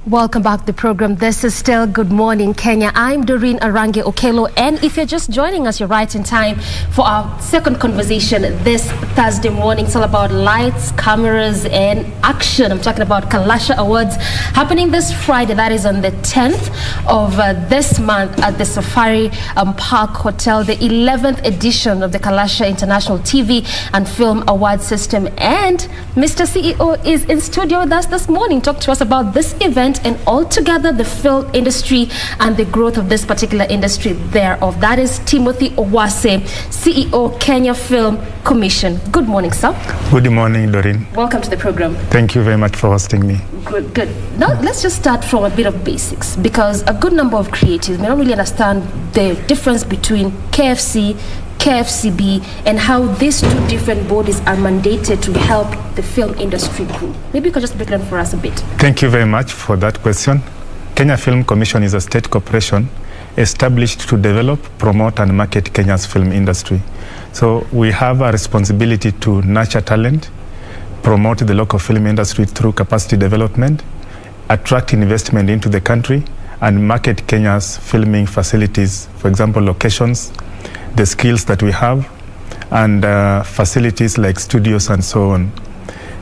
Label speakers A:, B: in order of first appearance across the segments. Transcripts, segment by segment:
A: Welcome back to the program. This is still Good Morning Kenya. I'm Doreen Okello, and if you're just joining us, you're right in time for our second conversation this Thursday morning. It's all about lights, cameras, and action. I'm talking about Kalasha Awards happening this Friday. That is on the 10th of this month at the Safari Park Hotel, the 11th edition of the Kalasha International TV and Film Award System. And Mr. CEO is in studio with us this morning. Talk to us about this event and altogether the film industry and the growth of this particular industry thereof. That is Timothy Owase, CEO, Kenya Film Commission. Good morning, sir.
B: Good morning, Doreen.
A: Welcome to the program.
B: Thank you very much for hosting me.
A: Good. Now, let's just start from a bit of basics, because a good number of creatives may not really understand the difference between KFC, KFCB, and how these two different bodies are mandated to help the film industry grow. Maybe you could just break it down for us a bit.
B: Thank you very much for that question. Kenya Film Commission is a state corporation established to develop, promote, and market Kenya's film industry. So we have a responsibility to nurture talent, promote the local film industry through capacity development, attract investment into the country, and market Kenya's filming facilities, for example, locations, the skills that we have, and facilities like studios and so on.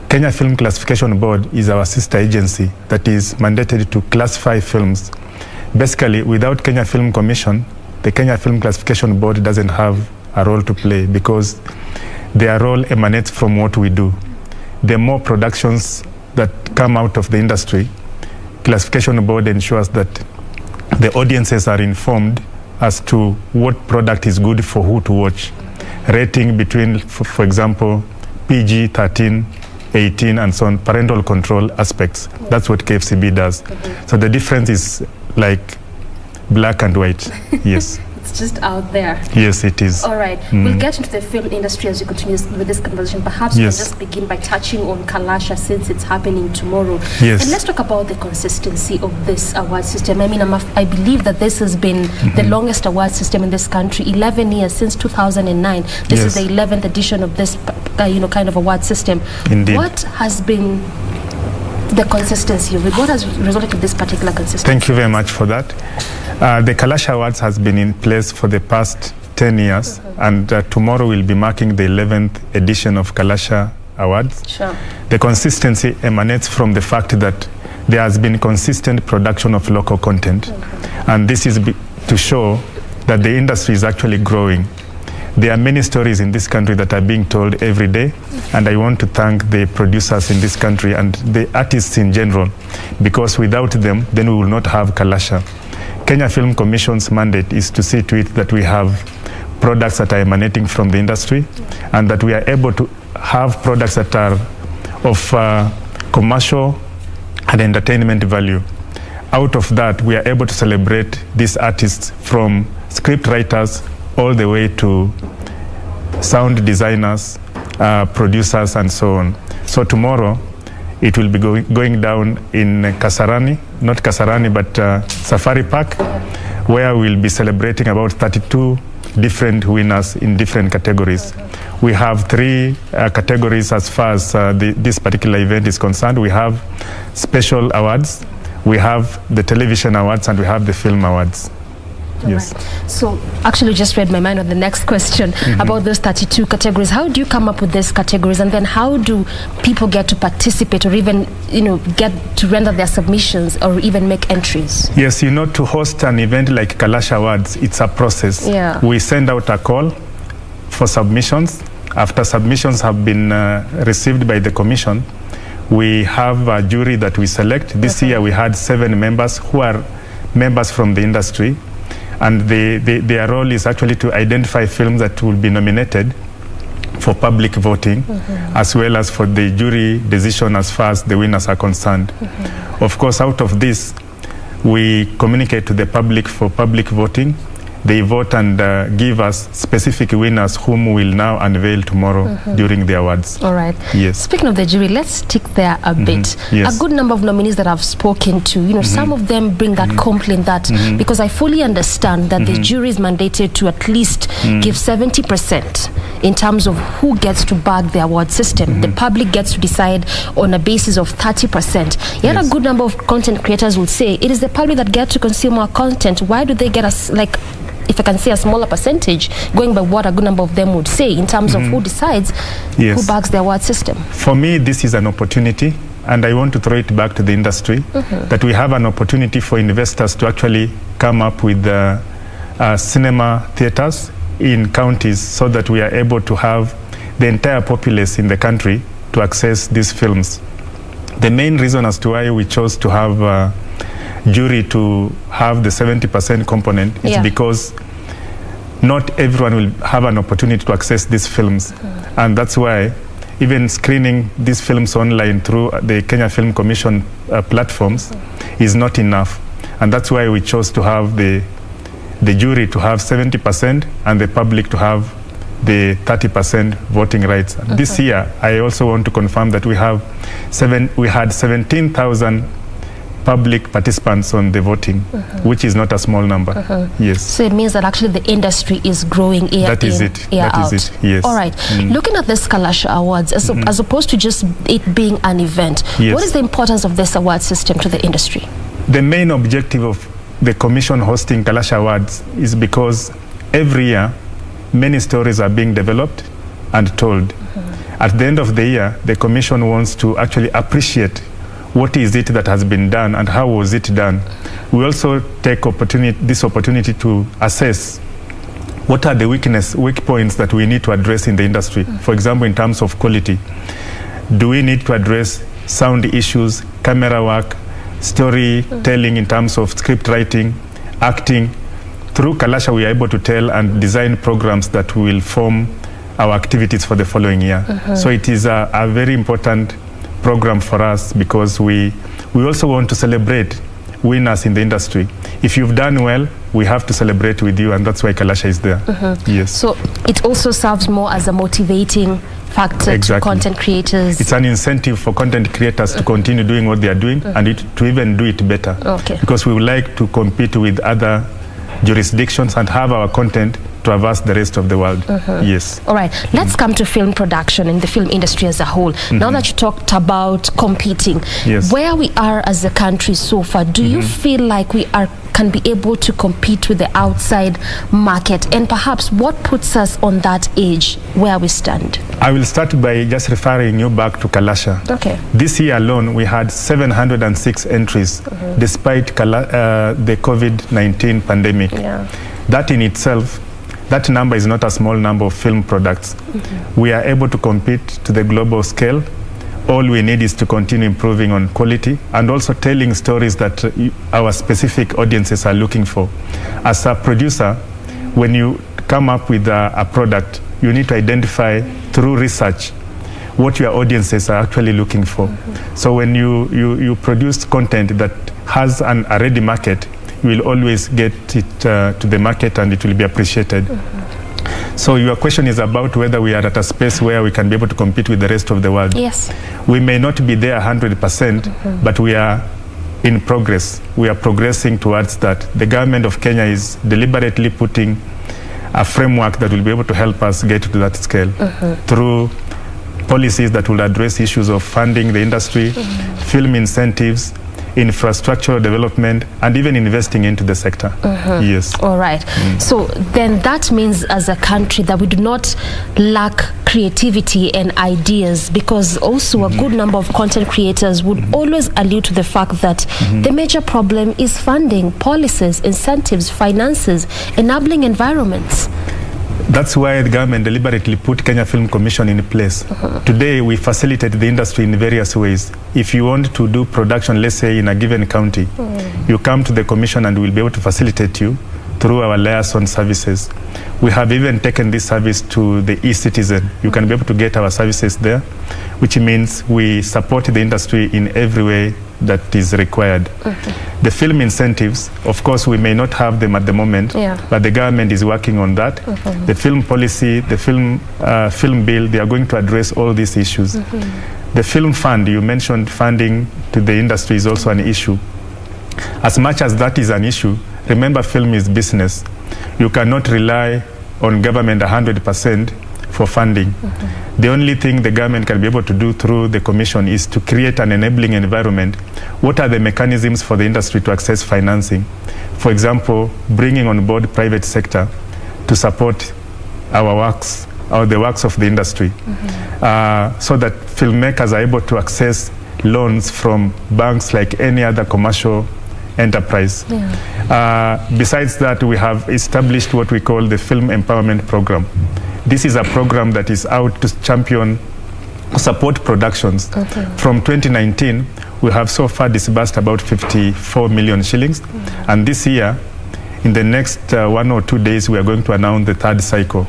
B: Kenya Film Classification Board is our sister agency that is mandated to classify films. Basically, without Kenya Film Commission, the Kenya Film Classification Board doesn't have a role to play, because their role emanates from what we do. The more productions that come out of the industry, Classification Board ensures that the audiences are informed as to what product is good for who to watch. Rating between, for example, PG, 13, 18, and so on, parental control aspects. That's what KFCB does. So the difference is like black and white. Yes.
A: It's just out there.
B: Yes, it is.
A: All right. We'll get into the film industry as we continue with this conversation. Perhaps we'll just begin by touching on Kalasha, since it's happening tomorrow.
B: Yes.
A: And let's talk about the consistency of this award system. I mean, I believe that this has been the longest award system in this country, 11 years, since 2009. This is the 11th edition of this kind of award system.
B: Indeed.
A: What has been the consistency of it? What has resulted in this particular consistency?
B: Thank you very much for that. The Kalasha Awards has been in place for the past 10 years, and tomorrow we'll be marking the 11th edition of Kalasha Awards.
A: Sure.
B: The consistency emanates from the fact that there has been consistent production of local content, and this is to show that the industry is actually growing. There are many stories in this country that are being told every day, and I want to thank the producers in this country and the artists in general, because without them, then we will not have Kalasha. Kenya Film Commission's mandate is to see to it that we have products that are emanating from the industry, and that we are able to have products that are of commercial and entertainment value. Out of that, we are able to celebrate these artists, from script writers all the way to sound designers, producers, and so on. So tomorrow, it will be going down in Kasarani, not Kasarani, but Safari Park, where we'll be celebrating about 32 different winners in different categories. We have 3 categories as far as this particular event is concerned. We have special awards, we have the television awards, and we have the film awards. Yes.
A: Right. So actually just read my mind on the next question about those 32 categories. How do you come up with these categories, and then how do people get to participate, or even get to render their submissions, or even make entries?
B: Yes, to host an event like Kalasha Awards, it's a process.
A: Yeah.
B: We send out a call for submissions. After submissions have been received by the commission, we have a jury that we select. This year we had 7 members who are members from the industry. And their role is actually to identify films that will be nominated for public voting, as well as for the jury decision as far as the winners are concerned. Of course, out of this, we communicate to the public for public voting. they vote and give us specific winners whom we'll now unveil tomorrow during the awards.
A: All right.
B: Yes.
A: Speaking of the jury, let's stick there a bit.
B: Yes.
A: A good number of nominees that I've spoken to, you know, some of them bring that complaint that, because I fully understand that the jury is mandated to at least give 70% in terms of who gets to bag the award system. The public gets to decide on a basis of 30%. Yet a good number of content creators will say it is the public that get to consume our content. Why do they get us, like, if I can say, a smaller percentage, going by what a good number of them would say in terms of who decides who bags the award system? For
B: me, this is an opportunity, and I want to throw it back to the industry, that we have an opportunity for investors to actually come up with cinema theaters in counties so that we are able to have the entire populace in the country to access these films. The main reason as to why we chose to have jury to have the 70% component is because not everyone will have an opportunity to access these films, and that's why even screening these films online through the Kenya Film Commission platforms is not enough, and that's why we chose to have the jury to have 70% and the public to have the 30% voting rights. This year, I also want to confirm that we had 17,000 public participants on the voting, which is not a small number. Yes. So
A: it means that actually the industry is growing year
B: that is
A: in,
B: it.
A: year
B: that
A: out.
B: Is it. Yes.
A: All right. Looking at this Kalasha Awards, as opposed to just it being an event, what is the importance of this award system to the industry?
B: The main objective of the commission hosting Kalasha Awards is because every year many stories are being developed and told. At the end of the year, the commission wants to actually appreciate what is it that has been done and how was it done. We also take this opportunity to assess what are the weak points that we need to address in the industry. For example, in terms of quality, do we need to address sound issues, camera work, storytelling in terms of script writing, acting? Through Kalasha, we are able to tell and design programs that will form our activities for the following year. So it is a very important program for us because we also want to celebrate winners in the industry. If you've done well, we have to celebrate with you, and that's why Kalasha is there. Yes.
A: So it also serves more as a motivating factor to content creators.
B: It's an incentive for content creators to continue doing what they are doing and to even do it better. Because we would like to compete with other jurisdictions and have our content traverse the rest of the world. Yes.
A: All right. Let's come to film production and the film industry as a whole. Now that you talked about competing, where we are as a country so far, do you feel like we can be able to compete with the outside market? And perhaps what puts us on that edge where we stand?
B: I will start by just referring you back to Kalasha. This year alone, we had 706 entries despite the COVID-19 pandemic. That in itself, that number is not a small number of film products. We are able to compete to the global scale. All we need is to continue improving on quality and also telling stories that our specific audiences are looking for. As a producer, when you come up with a product, you need to identify through research what your audiences are actually looking for. So when you produce content that has a ready market, you will always get it to the market and it will be appreciated. So your question is about whether we are at a space where we can be able to compete with the rest of the world.
A: Yes.
B: We may not be there 100%, but we are in progress. We are progressing towards that. The government of Kenya is deliberately putting a framework that will be able to help us get to that scale through policies that will address issues of funding the industry, film incentives, infrastructural development, and even investing into the sector. Yes.
A: All right. So then that means as a country that we do not lack creativity and ideas, because also a good number of content creators would always allude to the fact that the major problem is funding, policies, incentives, finances, enabling environments.
B: That's why the government deliberately put Kenya Film Commission in place. Today, we facilitate the industry in various ways. If you want to do production, let's say in a given county, you come to the commission and we'll be able to facilitate you through our liaison services. We have even taken this service to the e-citizen. You can be able to get our services there, which means we support the industry in every way that is required. The film incentives, of course, we may not have them at the moment, but the government is working on that. The film policy, the film bill, they are going to address all these issues. The film fund, you mentioned funding to the industry is also an issue. As much as that is an issue, remember, film is business. You cannot rely on government 100% for funding. The only thing the government can be able to do through the commission is to create an enabling environment. What are the mechanisms for the industry to access financing? For example, bringing on board private sector to support our works or the works of the industry, so that filmmakers are able to access loans from banks like any other commercial enterprise. Besides that, we have established what we call the Film Empowerment Program. This is a program that is out to support productions. From 2019, we have so far disbursed about 54 million shillings. And this year, in the next 1 or 2 days, we are going to announce the third cycle,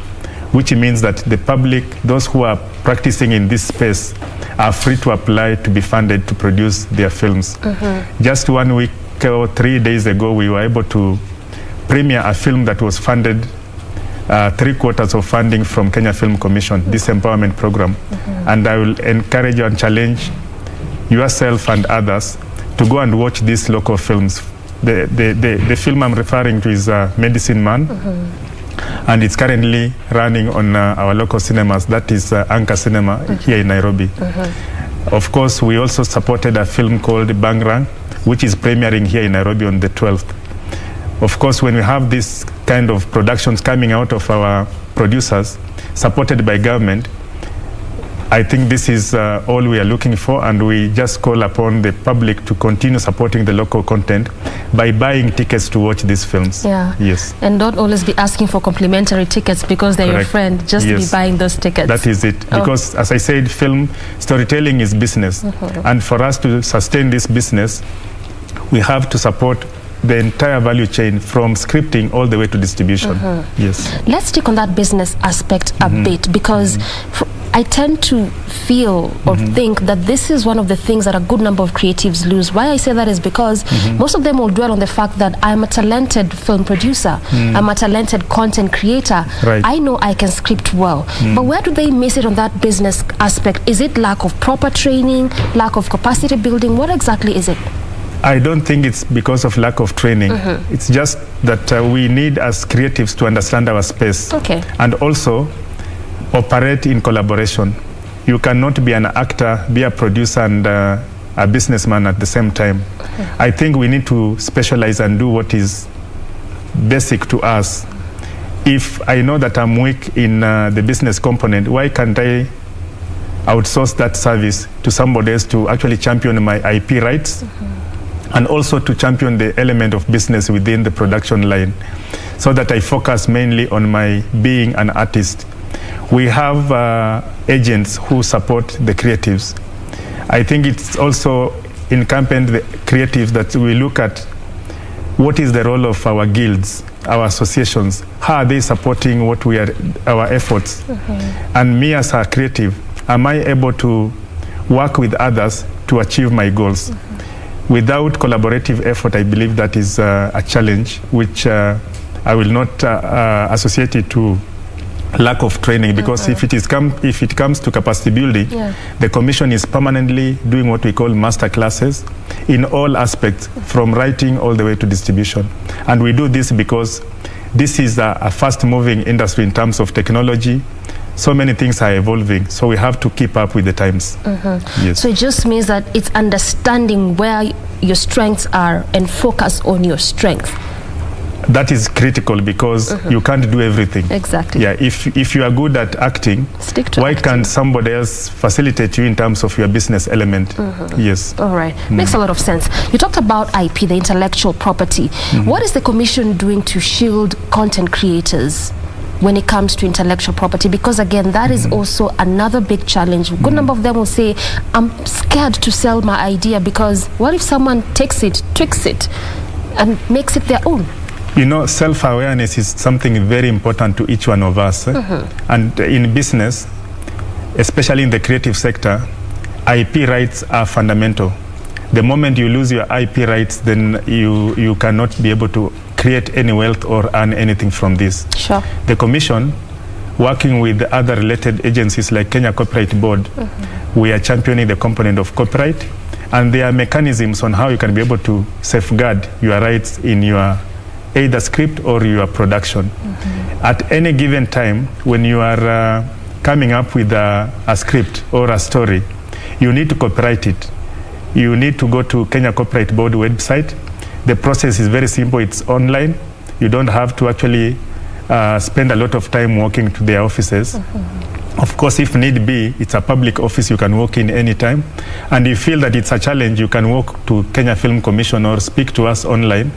B: which means that the public, those who are practicing in this space, are free to apply to be funded to produce their films. Just 1 week or 3 days ago, we were able to premiere a film that was funded 3/4 of funding from Kenya Film Commission, this empowerment program. And I will encourage you and challenge yourself and others to go and watch these local films. The film I'm referring to is Medicine Man, and it's currently running on our local cinemas. That is Anchor Cinema here in Nairobi. Of course, we also supported a film called Bangrang, which is premiering here in Nairobi on the 12th. Of course, when we have this kind of productions coming out of our producers, supported by government, I think this is all we are looking for, and we just call upon the public to continue supporting the local content by buying tickets to watch these films. Yes.
A: And don't always be asking for complimentary tickets because they're your friend. Just be buying those tickets.
B: That is it. Because, as I said, film storytelling is business. And for us to sustain this business, we have to support the entire value chain from scripting all the way to distribution. Yes.
A: Let's take on that business aspect a bit, because I tend to feel or think that this is one of the things that a good number of creatives lose. Why I say that is because most of them will dwell on the fact that I'm a talented film producer, I'm a talented content creator, I know I can script well. But where do they miss it on that business aspect? Is it lack of proper training, lack of capacity building? What exactly is it?
B: I don't think it's because of lack of training. It's just that we need, as creatives, to understand our space and also operate in collaboration. You cannot be an actor, be a producer, and a businessman at the same time. I think we need to specialize and do what is basic to us. If I know that I'm weak in the business component, why can't I outsource that service to somebody else to actually champion my IP rights? And also to champion the element of business within the production line, so that I focus mainly on my being an artist. We have agents who support the creatives. I think it's also incumbent the creatives that we look at what is the role of our guilds, our associations. How are they supporting what we are, our efforts? And me as a creative, am I able to work with others to achieve my goals? Without collaborative effort, I believe that is a challenge, which I will not associate it to lack of training, because if it comes to capacity building, the commission is permanently doing what we call master classes in all aspects, from writing all the way to distribution. And we do this because this is a fast-moving industry in terms of technology. So many things are evolving, so we have to keep up with the times. Yes.
A: So it just means that it's understanding where your strengths are and focus on your strength.
B: That is critical, because you can't do everything.
A: Exactly.
B: Yeah. If you are good at acting,
A: stick to
B: why
A: acting.
B: can't somebody else facilitate you in terms of your business element? Yes.
A: All right. Makes a lot of sense. You talked about IP, the intellectual property. What is the commission doing to shield content creators when it comes to intellectual property? Because again, that is also another big challenge. A good number of them will say, I'm scared to sell my idea, because what if someone takes it, tweaks it, and makes it their own?
B: You know, self-awareness is something very important to each one of us. And in business, especially in the creative sector, IP rights are fundamental. The moment you lose your IP rights, then you cannot be able to create any wealth or earn anything from this.
A: Sure.
B: The Commission, working with other related agencies like Kenya Copyright Board, we are championing the component of copyright, and there are mechanisms on how you can be able to safeguard your rights in your either script or your production. At any given time, when you are coming up with a script or a story, you need to copyright it. You need to go to Kenya Copyright Board website. The process is very simple. It's online. You don't have to actually spend a lot of time walking to their offices. Of course, if need be, it's a public office you can walk in anytime. And if you feel that it's a challenge, you can walk to Kenya Film Commission or speak to us online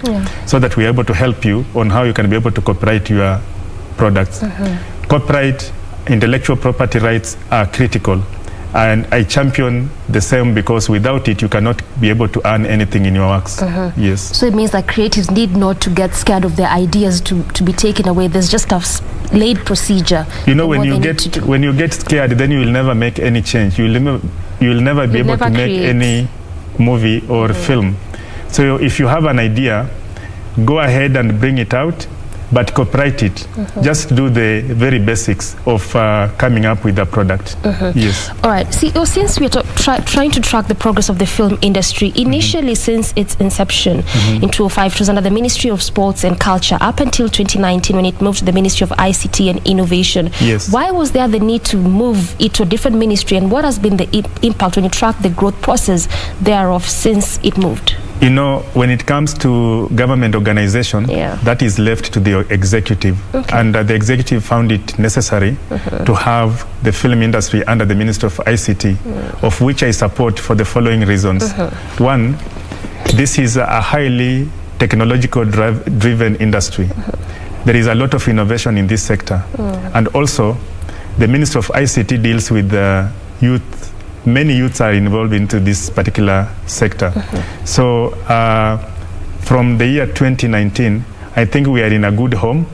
B: so that we're able to help you on how you can be able to copyright your products. Copyright, intellectual property rights are critical. And I champion the same because without it, you cannot be able to earn anything in your works. Yes.
A: So it means that creatives need not to get scared of their ideas to be taken away. There's just a laid procedure.
B: You know, when you get scared, then you will never make any change. You will never be able to make any movie or film. So if you have an idea, go ahead and bring it out, but copyright it. Just do the very basics of coming up with a product. Yes.
A: All right. See, since we're trying to track the progress of the film industry, initially since its inception in 2005, it was under the Ministry of Sports and Culture up until 2019 when it moved to the Ministry of ICT and Innovation.
B: Yes.
A: Why was there the need to move it to a different ministry, and what has been the impact when you track the growth process thereof since it moved?
B: You know, when it comes to government organization, that is left to the executive. And the executive found it necessary to have the film industry under the Ministry of ICT, of which I support for the following reasons. One, this is a highly technological driven industry. There is a lot of innovation in this sector. And also, the Ministry of ICT deals with the youth. Many youths are involved into this particular sector. So from the year 2019, I think we are in a good home.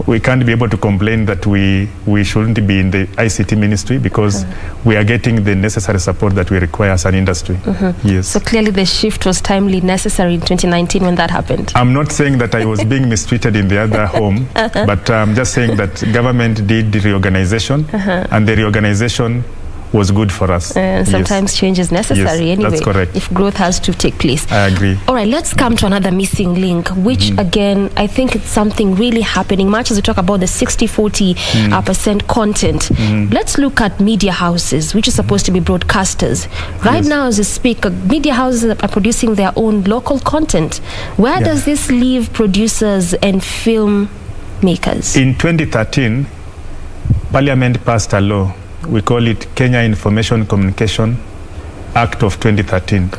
B: We can't be able to complain that we shouldn't be in the ICT ministry because we are getting the necessary support that we require as an industry. Yes.
A: So clearly the shift was timely necessary in 2019 when that happened.
B: I'm not saying that I was being mistreated in the other home, but I'm just saying that government did the reorganization, and the reorganization was good for us.
A: And sometimes change is necessary anyway.
B: That's correct.
A: If growth has to take place.
B: I agree.
A: All right, let's come to another missing link, which again, I think it's something really happening. Much as we talk about the 60-40% content, let's look at media houses, which is supposed to be broadcasters. Right now, as we speak, media houses are producing their own local content. Where does this leave producers and film makers?
B: In 2013, Parliament passed a law. We call it Kenya Information Communication Act of 2013.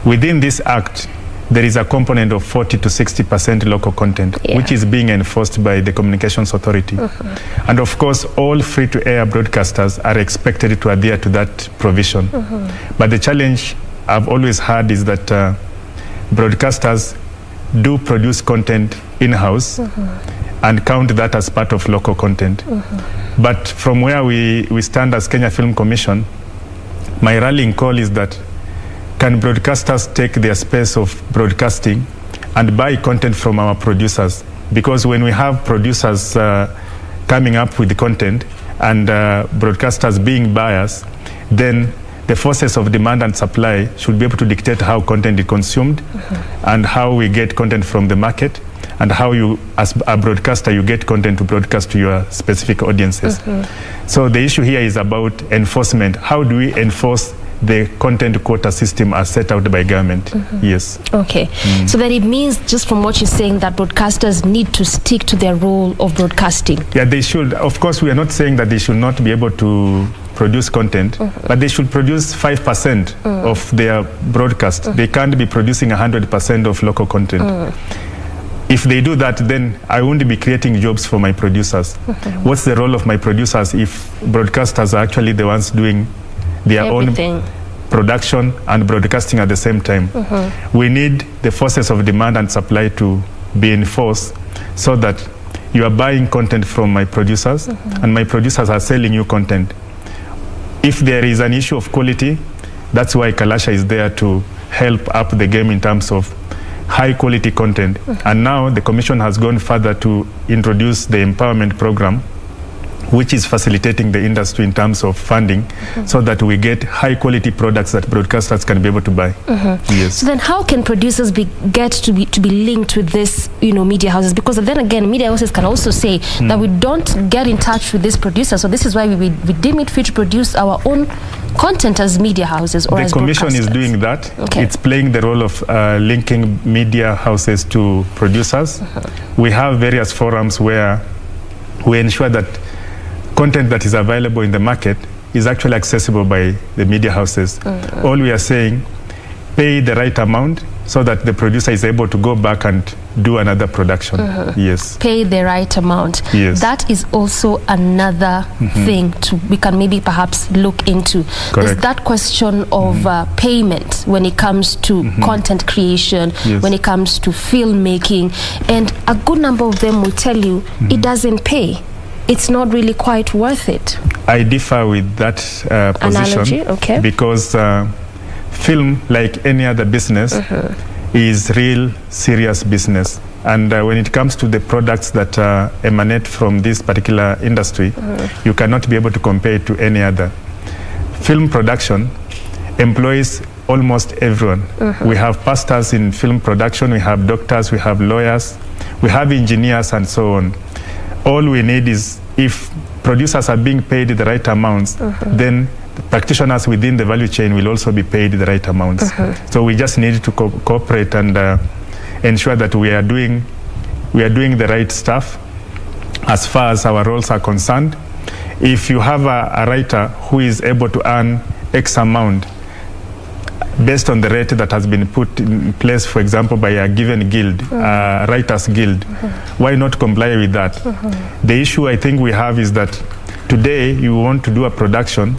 B: Within this act, there is a component of 40 to 60% local content, which is being enforced by the Communications Authority. And of course, all free-to-air broadcasters are expected to adhere to that provision. But the challenge I've always had is that broadcasters do produce content in-house and count that as part of local content. But from where we stand as Kenya Film Commission, my rallying call is that can broadcasters take their space of broadcasting and buy content from our producers? Because when we have producers coming up with the content and broadcasters being buyers, then the forces of demand and supply should be able to dictate how content is consumed and how we get content from the market, and how you, as a broadcaster, you get content to broadcast to your specific audiences. So the issue here is about enforcement. How do we enforce the content quota system as set out by government? Yes.
A: Okay. So then it means, just from what you're saying, that broadcasters need to stick to their role of broadcasting.
B: Yeah, they should. Of course, we are not saying that they should not be able to produce content, but they should produce 5% of their broadcast. They can't be producing 100% of local content. If they do that, then I won't be creating jobs for my producers. What's the role of my producers if broadcasters are actually the ones doing their own production and broadcasting at the same time? We need the forces of demand and supply to be enforced so that you are buying content from my producers and my producers are selling you content. If there is an issue of quality, that's why Kalasha is there to help up the game in terms of high quality content. And now the Commission has gone further to introduce the empowerment program, which is facilitating the industry in terms of funding so that we get high quality products that broadcasters can be able to buy. Yes.
A: So then how can producers get to be linked with this, media houses? Because then again, media houses can also say that we don't get in touch with this producer, so this is why we deem it fit to produce our own content as media houses or as broadcasters.
B: The Commission is doing that. It's playing the role of linking media houses to producers. We have various forums where we ensure that content that is available in the market is actually accessible by the media houses. All we are saying, pay the right amount so that the producer is able to go back and do another production. Yes. Pay
A: the right amount.
B: Yes.
A: That is also another thing we can maybe perhaps look into.
B: Correct.
A: There's that question of payment when it comes to content creation, when it comes to filmmaking, and a good number of them will tell you it doesn't pay. It's not really quite worth it.
B: I differ with that position.
A: Analogy,
B: because film, like any other business, is real serious business. And when it comes to the products that emanate from this particular industry, you cannot be able to compare it to any other. Film production employs almost everyone. We have pastors in film production, we have doctors, we have lawyers, we have engineers, and so on. All we need is, if producers are being paid the right amounts, then the practitioners within the value chain will also be paid the right amounts. So we just need to cooperate and ensure that we are doing the right stuff as far as our roles are concerned. If you have a writer who is able to earn X amount based on the rate that has been put in place, for example, by a given guild, writers guild, why not comply with that? The issue I think we have is that today you want to do a production,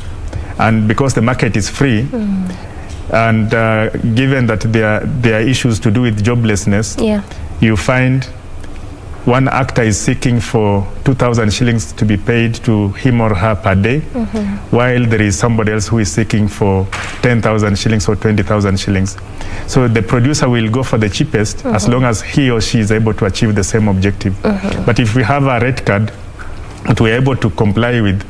B: and because the market is free, and given that there are issues to do with joblessness, you find one actor is seeking for 2,000 shillings to be paid to him or her per day, while there is somebody else who is seeking for 10,000 shillings or 20,000 shillings. So the producer will go for the cheapest as long as he or she is able to achieve the same objective. But if we have a red card that we're able to comply with,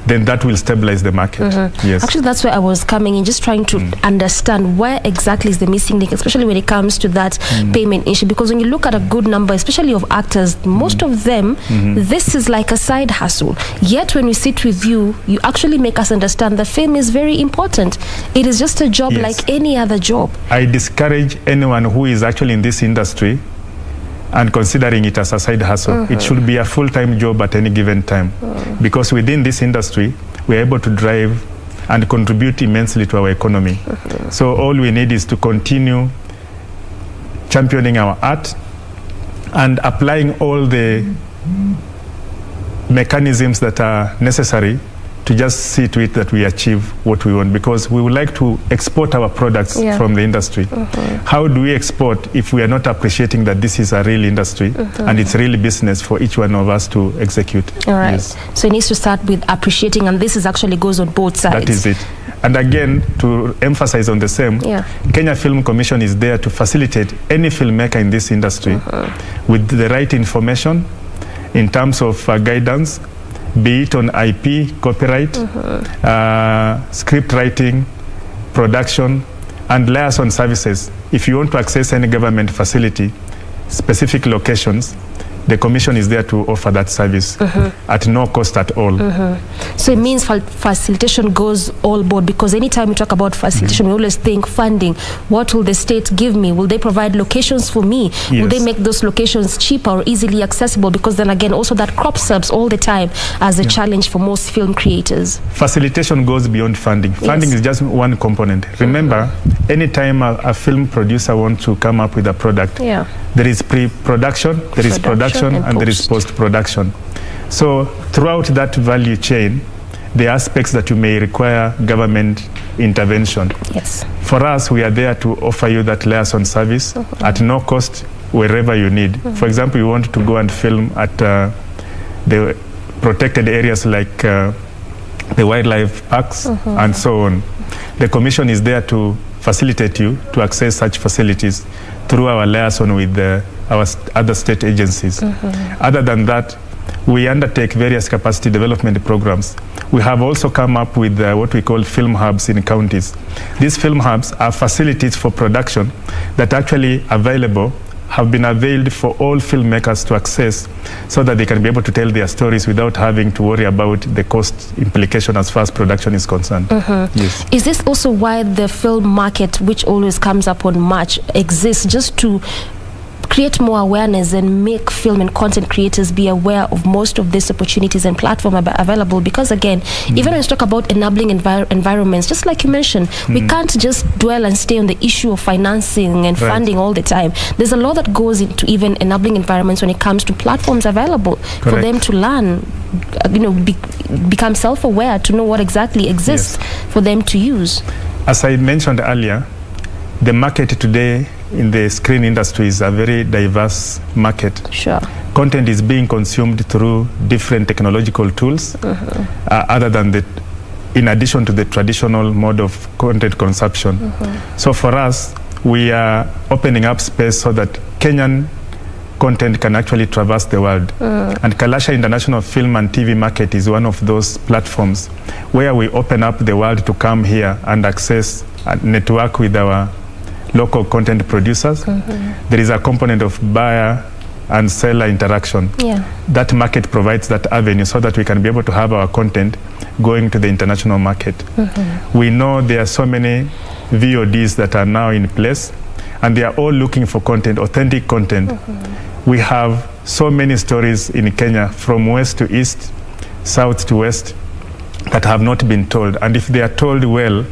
B: then that will stabilize the market. Yes.
A: Actually, that's where I was coming in, just trying to understand where exactly is the missing link, especially when it comes to that payment issue. Because when you look at a good number, especially of actors, most of them, this is like a side hustle. Yet when we sit with you, you actually make us understand that fame is very important. It is just a job like any other job.
B: I discourage anyone who is actually in this industry and considering it as a side hustle. It should be a full-time job at any given time. Because within this industry, we're able to drive and contribute immensely to our economy. So all we need is to continue championing our art and applying all the mechanisms that are necessary to just see to it that we achieve what we want, because we would like to export our products from the industry. How do we export if we are not appreciating that this is a real industry and it's real business for each one of us to execute?
A: All right. So it needs to start with appreciating, and this is actually goes on both sides.
B: That is it. And again, to emphasize on the same, Kenya Film Commission is there to facilitate any filmmaker in this industry with the right information in terms of guidance, be it on IP, copyright, script writing, production, and liaison services. If you want to access any government facility, specific locations, the Commission is there to offer that service at no cost at all.
A: So it means facilitation goes all board, because anytime we talk about facilitation, we always think funding. What will the state give me? Will they provide locations for me? Will they make those locations cheaper or easily accessible? Because then again, also that crops up all the time as a challenge for most film creators.
B: Facilitation goes beyond funding. Funding is just one component. Remember, anytime a film producer wants to come up with a product, there is pre-production, there is production, and there is post-production. So throughout that value chain, the aspects that you may require government intervention. For us, we are there to offer you that liaison service at no cost wherever you need. For example, you want to go and film at the protected areas like the wildlife parks and so on. The Commission is there to facilitate you to access such facilities through our liaison with our other state agencies. Other than that, we undertake various capacity development programs. We have also come up with what we call film hubs in counties. These film hubs are facilities for production that actually have been availed for all filmmakers to access so that they can be able to tell their stories without having to worry about the cost implication as far as production is concerned. Yes.
A: Is this also why the film market, which always comes up on March, exists, just to create more awareness and make film and content creators be aware of most of these opportunities and platforms available? Because again, even when we talk about enabling environments, just like you mentioned, we can't just dwell and stay on the issue of financing and funding all the time. There's a lot that goes into even enabling environments when it comes to platforms available for them to learn, become self-aware, to know what exactly exists for them to use.
B: As I mentioned earlier, the market today in the screen industry is a very diverse market.
A: Sure.
B: Content is being consumed through different technological tools, other than in addition to the traditional mode of content consumption. So for us, we are opening up space so that Kenyan content can actually traverse the world. And Kalasha International Film and TV Market is one of those platforms where we open up the world to come here and access and network with our local content producers. There is a component of buyer and seller interaction. That market provides that avenue so that we can be able to have our content going to the international market. We know there are so many VODs that are now in place, and they are all looking for content, authentic content. We have so many stories in Kenya from west to east, south to west, that have not been told. And if they are told well,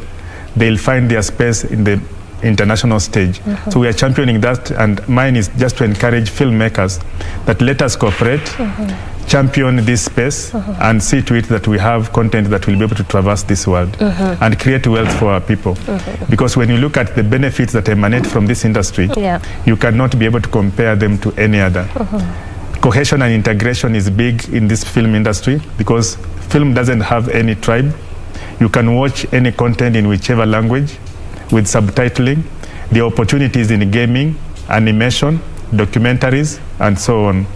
B: they'll find their space in the international stage. So we are championing that, and mine is just to encourage filmmakers that let us cooperate, champion this space, and see to it that we have content that will be able to traverse this world and create wealth for our people. Because when you look at the benefits that emanate from this industry, you cannot be able to compare them to any other. Cohesion and integration is big in this film industry because film doesn't have any tribe. You can watch any content in whichever language with subtitling. The opportunities in gaming, animation, documentaries, and so on.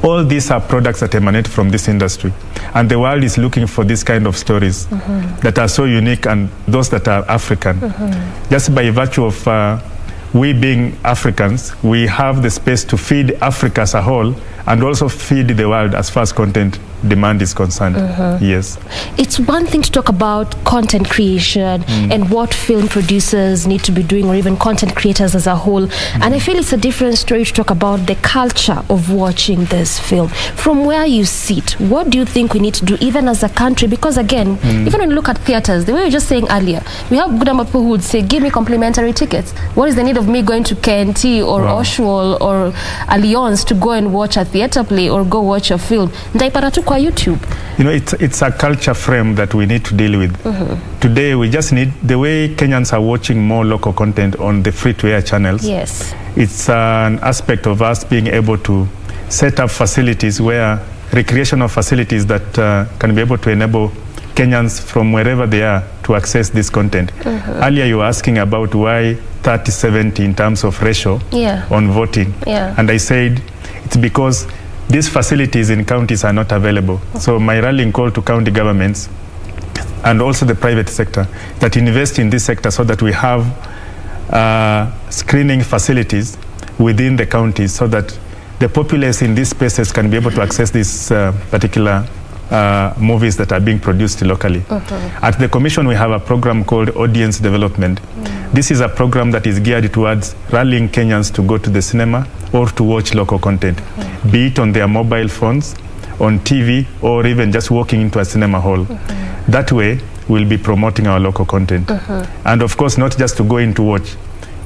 B: All these are products that emanate from this industry. And the world is looking for this kind of stories that are so unique, and those that are African. Just by virtue of we being Africans, we have the space to feed Africa as a whole and also feed the world as far as content demand is concerned. Yes.
A: It's one thing to talk about content creation and what film producers need to be doing, or even content creators as a whole. And I feel it's a different story to talk about the culture of watching this film. From where you sit, what do you think we need to do even as a country? Because again, even when you look at theaters, the way we were just saying earlier, we have good number of people who would say, give me complimentary tickets. What is the need of me going to KNT or Oshuol or Allianz to go and watch a theater play or go watch a film? Ndaipata tu kwa YouTube.
B: You know, it's a culture frame that we need to deal with. Today, we just need, the way Kenyans are watching more local content on the free-to-air channels.
A: Yes.
B: It's an aspect of us being able to set up facilities where, recreational facilities that can be able to enable Kenyans from wherever they are to access this content. Earlier, you were asking about why 30-70 in terms of ratio on voting. And I said, it's because these facilities in counties are not available. So my rallying call to county governments and also the private sector that invest in this sector so that we have screening facilities within the counties so that the populace in these spaces can be able to access these particular movies that are being produced locally. At the Commission, we have a program called Audience Development. This is a program that is geared towards rallying Kenyans to go to the cinema or to watch local content, be it on their mobile phones, on TV, or even just walking into a cinema hall. That way, we'll be promoting our local content. And of course, not just to go in to watch.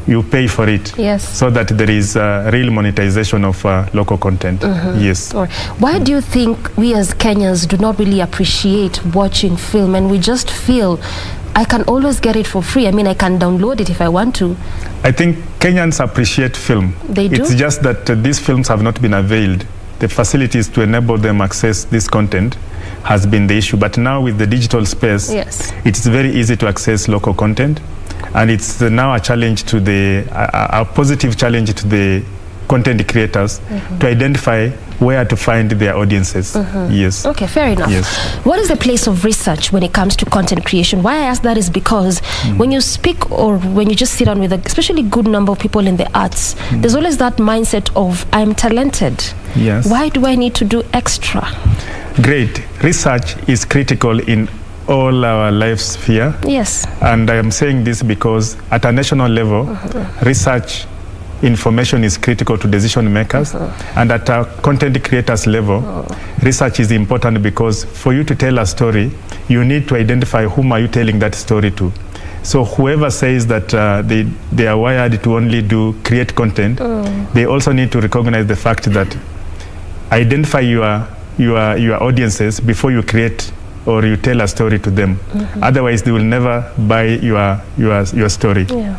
B: You pay for it, so that there is real monetization of local content. Yes.
A: Why do you think we as Kenyans do not really appreciate watching film, and we just feel I can always get it for free. I mean, I can download it if I want to.
B: I think Kenyans appreciate film.
A: They do?
B: It's just that these films have not been availed. The facilities to enable them access this content has been the issue. But now with the digital space,
A: yes,
B: it's very easy to access local content. And it's now a challenge to a positive challenge to the content creators to identify where to find their audiences. Yes.
A: Okay, fair enough.
B: Yes.
A: What is the place of research when it comes to content creation? Why I ask that is because when you speak or when you just sit down with a especially good number of people in the arts, there's always that mindset of I'm talented.
B: Yes.
A: Why do I need to do extra?
B: Great. Research is critical in all our lives here.
A: Yes.
B: And I am saying this because at a national level, research information is critical to decision makers. And at a content creators level, research is important because for you to tell a story, you need to identify whom are you telling that story to. So whoever says that they are wired to only create content, they also need to recognize the fact that identify your audiences before you create or you tell a story to them. Otherwise, they will never buy your story.
A: Yeah.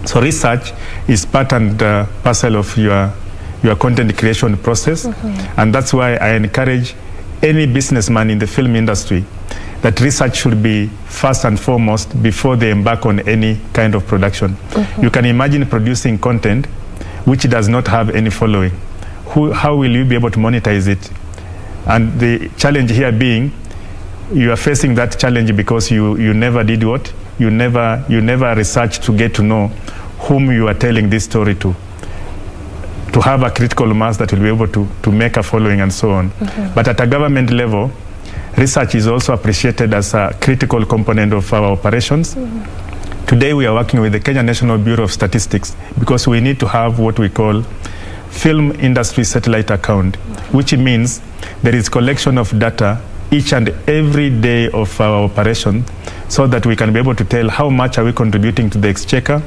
B: So research is part and parcel of your content creation process. And that's why I encourage any businessman in the film industry that research should be first and foremost before they embark on any kind of production. You can imagine producing content which does not have any following. How will you be able to monetize it? And the challenge here being, you are facing that challenge because you never did what? You never researched to get to know whom you are telling this story to have a critical mass that will be able to make a following and so on. But at a government level, research is also appreciated as a critical component of our operations. Today we are working with the Kenya National Bureau of Statistics because we need to have what we call film industry satellite account, which means there is collection of data each and every day of our operation so that we can be able to tell how much are we contributing to the exchequer.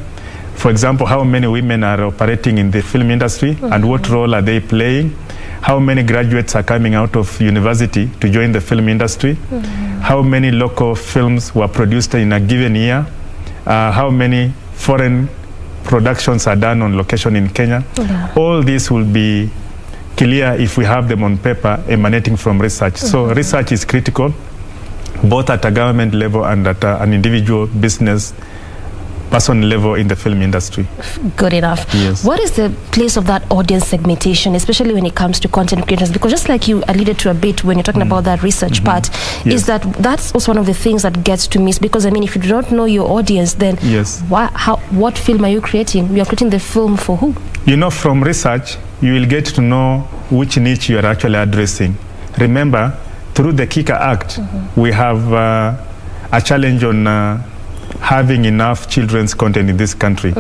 B: For example, how many women are operating in the film industry and what role are they playing? How many graduates are coming out of university to join the film industry? How many local films were produced in a given year? How many foreign productions are done on location in Kenya? All this will be clear if we have them on paper emanating from research. So research is critical, both at a government level and at an individual business person level in the film industry.
A: Good enough.
B: Yes.
A: What is the place of that audience segmentation, especially when it comes to content creators? Because just like you alluded to a bit when you're talking about that research part, is that's also one of the things that gets to miss. Because I mean, if you don't know your audience, then what film are you creating? You are creating the film for who?
B: You know, from research, you will get to know which niche you are actually addressing. Remember, through the Kicker Act, we have a challenge on having enough children's content in this country.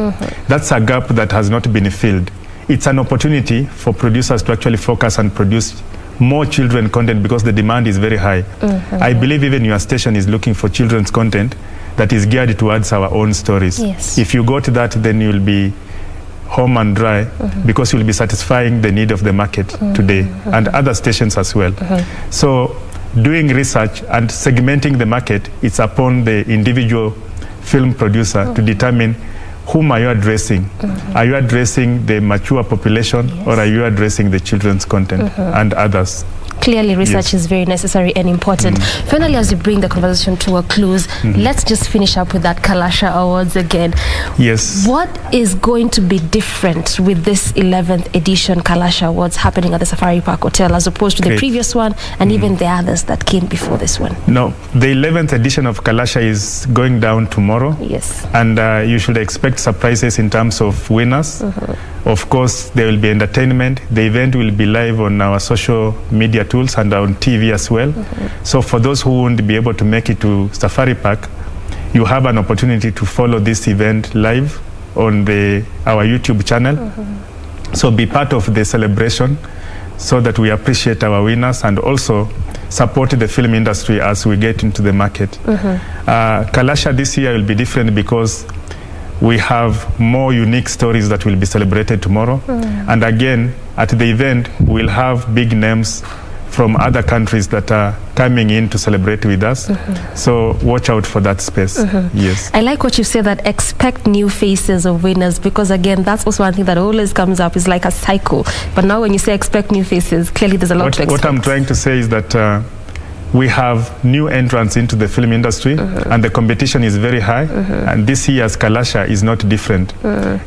B: That's a gap that has not been filled. It's an opportunity for producers to actually focus and produce more children content because the demand is very high. I believe even your station is looking for children's content that is geared towards our own stories.
A: Yes.
B: If you go to that, then you'll be home and dry because you'll be satisfying the need of the market today and other stations as well. So doing research and segmenting the market, it's upon the individual film producer to determine whom are you addressing. Are you addressing the mature population or are you addressing the children's content and others?
A: Clearly, research is very necessary and important. Finally, as we bring the conversation to a close, let's just finish up with that Kalasha Awards again.
B: Yes.
A: What is going to be different with this 11th edition Kalasha Awards happening at the Safari Park Hotel as opposed to the previous one and even the others that came before this one?
B: No, the 11th edition of Kalasha is going down tomorrow.
A: Yes.
B: And you should expect surprises in terms of winners. Of course, there will be entertainment. The event will be live on our social media tools and on TV as well. So for those who won't be able to make it to Safari Park, you have an opportunity to follow this event live on our YouTube channel. So be part of the celebration so that we appreciate our winners and also support the film industry as we get into the market. Kalasha this year will be different because we have more unique stories that will be celebrated tomorrow. And again, at the event, we'll have big names from other countries that are coming in to celebrate with us. So watch out for that space. Yes.
A: I like what you say, that expect new faces of winners, because again, that's also one thing that always comes up, is like a cycle. But now when you say expect new faces, clearly there's a lot to expect.
B: What I'm trying to say is that we have new entrants into the film industry, and the competition is very high. And this year's Kalasha is not different,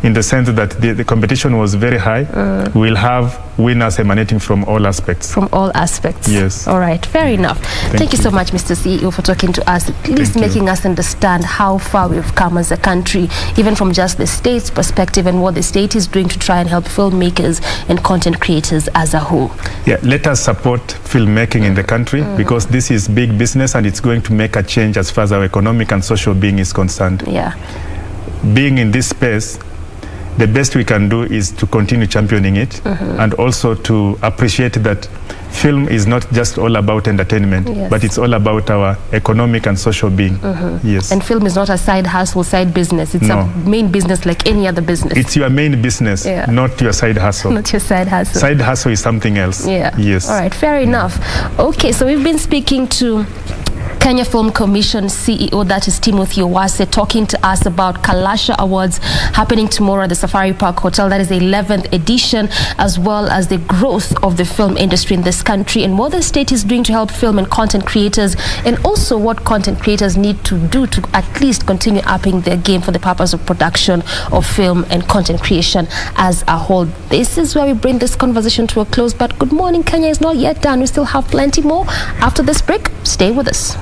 B: in the sense that the competition was very high. We'll have winners emanating from all aspects.
A: From all aspects.
B: Yes.
A: All right. Fair enough. Thank you so much, Mr. CEO, for talking to us, at least making us understand how far we've come as a country, even from just the state's perspective and what the state is doing to try and help filmmakers and content creators as a whole.
B: Yeah, let us support filmmaking in the country, because this is big business and it's going to make a change as far as our economic and social being is concerned.
A: Yeah.
B: Being in this space, the best we can do is to continue championing it, and also to appreciate that film is not just all about entertainment, but it's all about our economic and social being. Yes.
A: And film is not a side hustle, side business. It's a main business like any other business.
B: It's your main business, not your side hustle.
A: Not your side hustle.
B: Side hustle is something else.
A: Yeah.
B: Yes.
A: All right, fair enough. Okay, so we've been speaking to Kenya Film Commission CEO, that is Timothy Owase, talking to us about Kalasha Awards happening tomorrow at the Safari Park Hotel. That is the 11th edition, as well as the growth of the film industry in this country and what the state is doing to help film and content creators, and also what content creators need to do to at least continue upping their game for the purpose of production of film and content creation as a whole. This is where we bring this conversation to a close, but Good Morning Kenya is not yet done. We still have plenty more after this break. Stay with us.